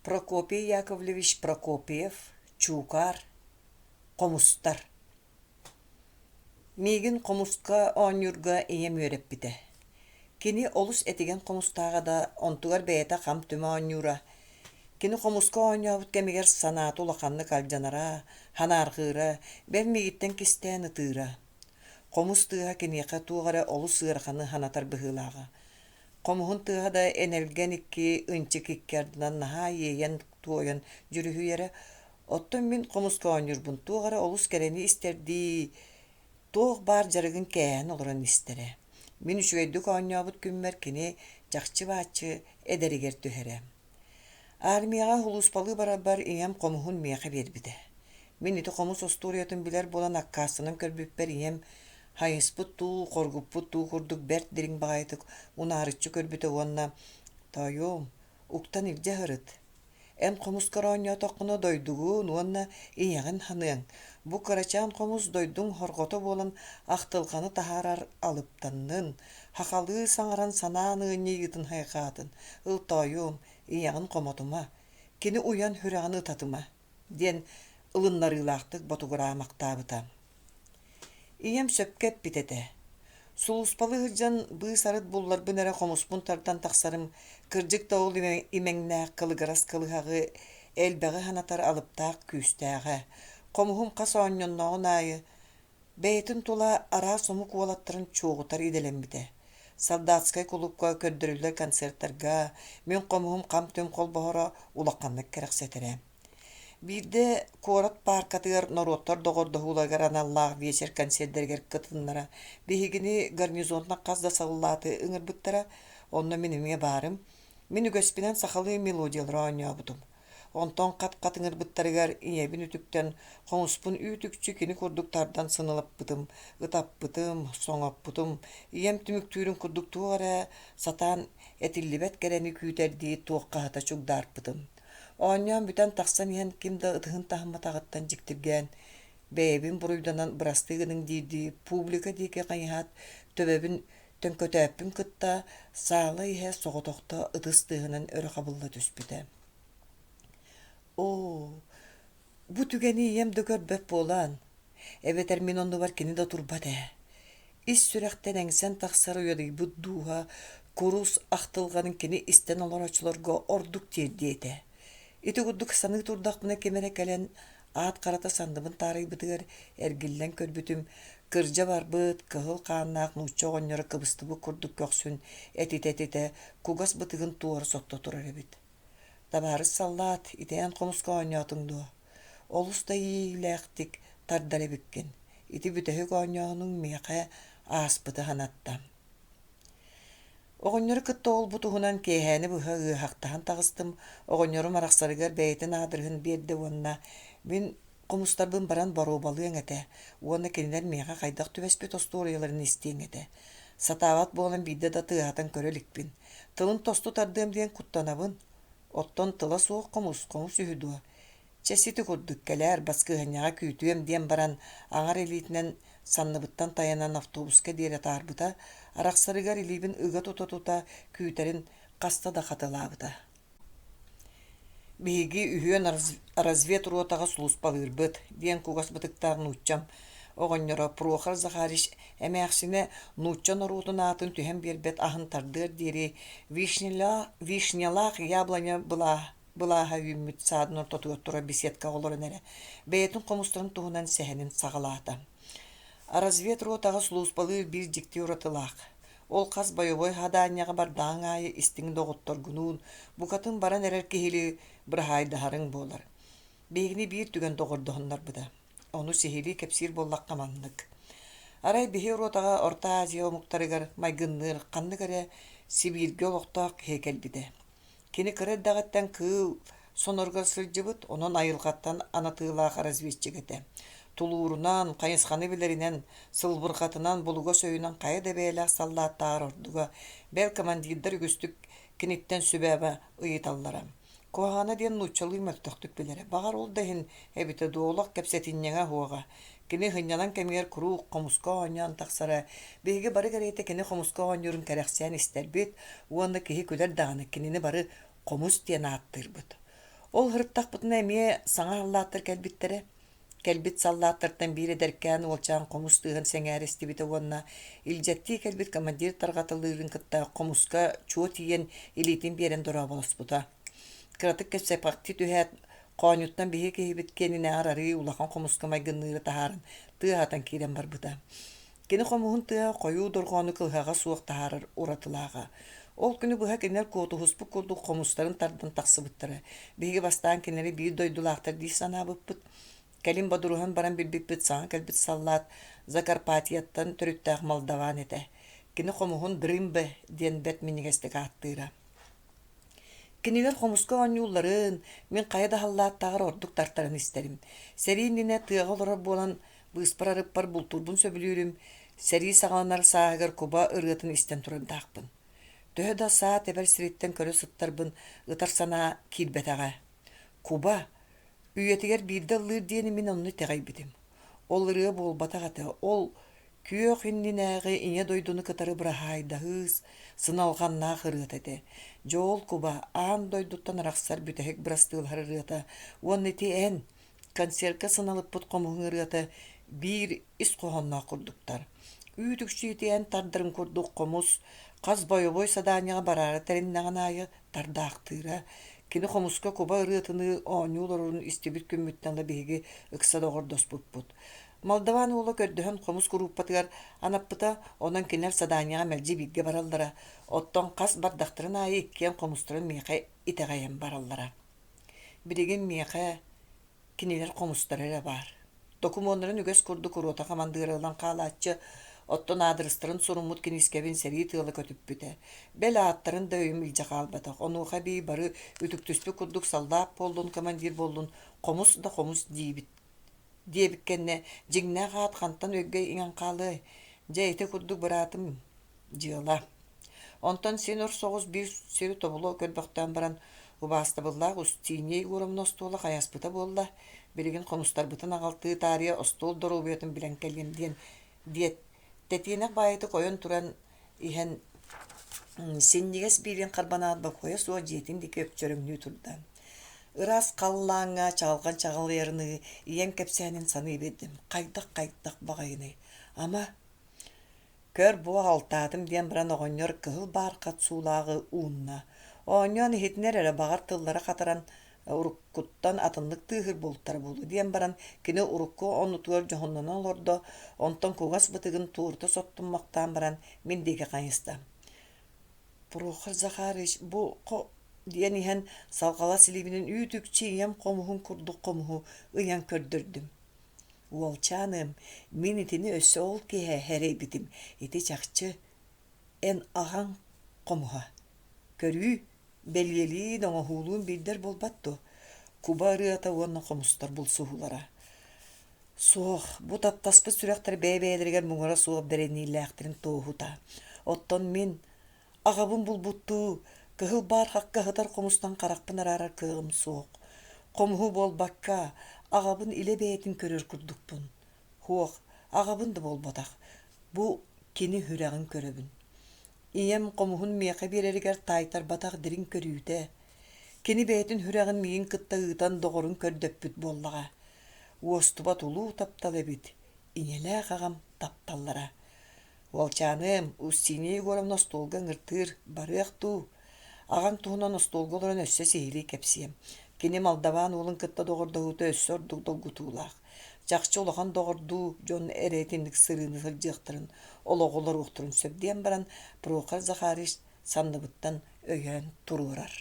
Прокопий Яковлевич Прокопьев, Чукар, Комустар. Мигин комуска оонюрга ием өреппите. Кини олус этиген комустаға да онтугар бэйэта хам түмэ оонюра. Кини комуска оонюабыт кемигер санаату улаханны калдьанара, ханааргыыра, бэн мигиттен кистээн ытыыра. Комус тыыха киниэхэ туогара олус ыараханы ханатар быһыылааҕа. Комуһун тыыха да энелген икки ынчы киккердинан наһаа иэйэн туойан жүрүһүйэрэ. Оттон мин комуска оонюрбун туогара олус кэрени истердии туох баар жарыгын кээһэн олорон истэрэ. Мин үчүгэйдүк оонньообут күммэр кини чахчы бааччы эдэригэр түһэрэ. Армияга хулууспалы барабар ием комуһун миэхэ биэрбитэ. Мин ити комус остуориотун билэр буолан аккаасынан көрбүппэр ием хайыспыт туу, хоргуппут туу курдук бэрт дириң баҕайытык унаарыччы көрбүтэ уонна тойуум уктан илдьэ хырыт. Эн комус короонньоотоххуно дойдугуун уонна иэҕин ханыаҥ. Бу карачаан комус дойдуң хоргото буолан ахтылҕаны таһаарар алыптаннын, хахалыы саҥаран санаан ыынньыйытын хайҕаатын, ылтойуум иэҕин комотума, кини уйан хүрэҕин ытатыма диэн ылыннарыылаахтык ботугураа мактаабыта. Ием сөпкеп битете. Сулуспалы хырдьан быы сарыт булларбын эрэ хомуспун тардан тахсарым кырдьык тоҕул имэҥнээх кылыгарас кылыһаҕы элбэҕи ханатар алыптаах күүстээҕэ. Комуһум хас оонньонноҕун аайы бэйэтин тула араа сомук уолаттарын чуоҕутар идэлэмбитэ. Солдатскай клубка көрдөрүлэр концерттарга мен комуһум хам төм холбоһоро улахханнык кэрэхсэтэрэ. Бирде Корот паркатыгар нороттор доҕордоһуулагар аналлаах вечер концертдергер кытыннара биһигини гарнизонна хас да саллааты ыҥырбыттара, онно миниҥҥэ баарым. Мин үгөспүнэн сахалыы мелодиялар оонньообутум. Онтон кат-кат ыҥырбыттарыгар иэбин үтүктэн хоҥуспун үүтүкчү кини курдуктардан сынылампытым, ытаппытым, соҥоппутум. Иэм түмүктүүрүн курдуктуугара сатаан этиллибэт кэрэни күүтэрдии туоххаһата чугдаарпытым. Оонньоон бүтэн тахсан иһэн ким да ытыһын таһымматаҕыттан дьиктиргээн бэйэбин буруйданан бырастыыгының диирдии публика диэки хаҥыһаат төбөбүн төҥкөтөөппүн кытта саала иһэ соҕотохто ытыс тыаһынан өрө хабылла түспүтэ. Оо, бу түгэни иэм да көрбөп буолаан. Эбэтэр мин оннубар кини да турбат ээ. Ис сүрэхтэн эҥсэн тахсар уйадыйбыт дууһа курус ахтылҕанын кини истэн олорочулорго ордук тиэрдиэтэ. Ити курдук саныы турдахпына кемерэ кэлэн аат харата сандыбын таарыйбытыгар эргиллэн көрбүтүм кырдьа барбыт кыһыл хааннаах нуучча оҕонньоро кыбыстыбы курдук көхсүн этите кугас бытыгын туора сотто турар эбит. Табаарыс саллаат итээн хомуска оонньоотуҥ дуо. Олус да иилээхтик тардар эбиккин. Ити бүтэһик оонньоонуҥ миэхэ ааспыты ханатта. Оҕонньору кытта олбут уһунан киэһээни быһа ыаһактаһан таҕыстым, оҕонньору марахсарыгар бэйэтин аадырыһын биэрдэ уонна мин хомустарбын баран боруобалыаҥ этэ, уонна кинилэр миэхэ хайдах түбэспит остуорыйаларын истиэҥ этэ. Сатаабат буолан биирдэ да тыаһатан көрөликпин. Тылын тосту тардыам диэн куттанабын. Оттон тыла суох комус үһү дуо. Чэсити курдук кэлээр баскыһанньаҕа күүтүөм диэн баран аҥар илиитинэн санныбыттан таянан автобуска диэри таарбыта, арахсарыгар илиибин ыга тута күүтэрин хаста да хатылаабыта. Биһиги үһүөн разведруотаҕа сулуспалыырбыт диэн кугас бытыктаах нууччам оҕонньоро Прохор Захарич эмээхсине нууччан оруутун аатын түһэн биэрбэт аһын тардыар диэри вишнялаах яблоня былааһа үүммүт саадын ортотуоттура беседка олорон эрэ бэйэтин хомустарын туһунан сэһэнин саҕалаата. Разведруотаҕа сулууспалыыр биир дьикти уратылаах. Ол хас бойовой хадааññаҕа бардааҥ аайы истиҥ доҕотторгунуун букатын баран эрэр киһили быраһаайдаһарыҥ буолар. Биһигини биир түгэн доҕордоһуннарбыта. Ону сиһили кэпсиир буоллахха маннык. Арай биһи уруотаҕа Орта Азия омуктарыгар майгынныыр ханнык эрэ Сибирге олохтоох киһи Кини кырырдаҕаттан кыыл сонорго сылдьыбыт, онон айылҕаттан анатыылаах разведчигэтэ. Тулуурунан, хайысханы билеринен, сылбырхатынан, булуга сөйүнан кайа дебээлээх саллааттаар ордуга, бэл командирдар үгүстүк киниттен сүбээбэ ыйыталлара. Куһаҕана диэн нууччалыы мөлтөхтүк билэре. Бағар ол дэһин эбитэ дуолах кэпсэтинньэҥэ хуоҕа. Кини хыннянан кэмигэр куруук хомуска оонньоон тахсара. Биһиги бары кэрэйэтэ кини хомуска оонньорун кэрэхсээн истэрбит, уонна киһи күлэр даҕаны кинини бары хомус диэн ааттырбыт. Ол хырыттахпытына эмие саҥа аллааттар кэлбиттере. Кэлбит саллааттартан бири дэркээн уолчаан комус тыыһын сэҥээрестибите уонна илдьэттии кэлбит командир тарҕатылыырын кытта комуска чуо тиийэн илиитин биэрэн дураа болоспута. Кыратык кэпсэпакти түһэät кооньуттан биһи киһибит киэнинээҕэр арыы улахан комуска майгынныыры таһааран тыаһатан киирэн барбыта. Кини хомуһун тыа хойуу дорҕоону кылһаҕа суох таһаарар уратылааҕа. Ол күнү быһа кинилэр куотуһуспут курдук хомустарын тардан тахсыбыттара. Биһиги бастаан кинилэри биир дойдулаахтар дии санаабыппыт. Кэлин бадуруһан баран билбиппит саҥа кэлбит саллаат Закарпатияттан төрүttäэх Молдаван этэ. Кини хомуһун Дрымбе диэн бэт минигэстик ааттыыра. Кинилэр хомуска оонньуулларын мен кайда халлааттаагар ордук тартарын истерим. Серииннине тыаҕа олорор буолан быыспар арыппар бултурбун сөбүлүүрүм. Серии саҕаланар сааһыгар Куба ырыатын истен турардаахпын. Төһө да саа тэбэр сириттен көрө сыттарбын ытар санаа киирбэтэҕэ. Куба үйэтигэр биирдэ ыллыыр диэни мин онну тэҕэйбитим. Ол ырыа буолбатаҕата, ол күөх иннинээҕи иñe дойдуну кытары быраһаайдаһыыс сыналҕаннаах ырыат этэ. Дьоол Куба аан дойдуттан арахсар бүтэһик бырастыылар ырыата, уоннити эн консервка сыналыппыт хомуһун ырыата биир ис коһонноох курдуктар. Үүтүкчиитиэн тардырын курдук хомус хас бойобой садааняга бараара тэриннэҕинаайы тардаахтыыра. Кини хомуска Куба ырыатыны ооньуулорун истибит күммүттэн да биһиги ыкса доҕордоспуппут. Молдаван уола көрдөһөн хомус группатыгар анаппыта онон кинер садааняга мэлдьи бииргэ бараллара. Оттон хас бардахтарын аайы иккиэн хомустарын миэхэ итэҕэйэн бараллара. Билигин миэхэ кинилэр хомустары эрэ баар. Докумоннарын үгэс курдук уруота хамандыырылан хаалааччы оттон аадырыстарын суруммут кинискэбин сэрии тыала көтүппүтэ. Бэл ааттарын да өйүм илдьаҕаалбатах. Онууха бии бары үтүктүспү курдук салдаап боллун, командир боллун, хомус да хомус диибит. Диэбиккэнне дьиҥнээх аат хантан өйгэй иҥэн хаалыай. Дьэйитэ курдук бараатым дьыала. Онтон син орсоҕус биир сиру тобулу көлбөхтөөн баран убаастабыллаах Устиньей уорамын остуола хаяспыта буолла. Билигин хомустарбытын аҕалтыы таарыа остуол доруубуйатын билэн кэллим диэт. Тэтиинэх баайыты койон туран иһэн синнигэс биирин харбанаат бакуя суо дьиэтин дики өпчөрөҥнүү турдан. Ыраас қаллааҥҥа чаҕалҕан чаҕалыарыны ийэм кэпсээнин саныы билдим. Хайдах баҕайыны. Ама көр буо алтаатым диэн баран оҕонньор кыһыл баархат суулааҕы уунна. Оонньоон иһитинэр эрэ баҕар тыллара хатаран уруккуттан атыннык тыыһыр буолуттара буолу диэн баран кини урукку оннутугар дьоһуннунан олордо онтон кугас бытыгын туурта соттуммактаан баран мин диэки хаҥыста. Прохор Захарыч, бу диэн иһэн салҕала силибинин үүтүкчи ийэм хомуһун курдук хомуһу ыйан көрдөрдүм. Уолчааным, мин итини өссө ол киһэ хэрэйбитим, ити чахчы эн аҕаҥ хомуһа. Көрүү белиэлиин оҥоһуулуун биирдэр болбатту. Куба ырыата уонна хомустар булсуһулара. Суох, бу таптаспыт сүрэхтэр бэйбэйэлэригэр муҥара суох бэрэннииллээхтэрин туоһута. Оттон мин аҕабын булбуттуу кыһыл баар хакка хытар хомустан харахпын араарар кыыҕым суох. Хомуһу буолбакка аҕабын илэ бэйэтин көрөр курдукпун. Хуох, аҕабын да буолбатах. Бу кини хүрэҕин көрөбүн. Ийэм хомуһун миэхэ биэрэригэр таайтарбатах дирин көрүүтэ. Кини бэйэтин хүрэҕин миигин кытта ыытан доҕорун көрдөппүт буоллаҕа. Уостуба тулуу таптал эбит. Иñэлээх аҕам тапталлара. Уолчааным, Устиньей уорамын остуолга ыҥыртыыр барыах дуу. Аҕаҥ туһунан остуолга олорон өссө сиһилии кэпсиэм. Кини Молдаван уолун кытта доҕордоһуута өссө ордук долгутуулаах. Чахчы улахан доҕордуу дьон эрээтинник сырыыны сылдьыахтарын олоҕолор уохтурун сөп диэн баран Прохор Захарыч санныбыттан өйөөн туруурар.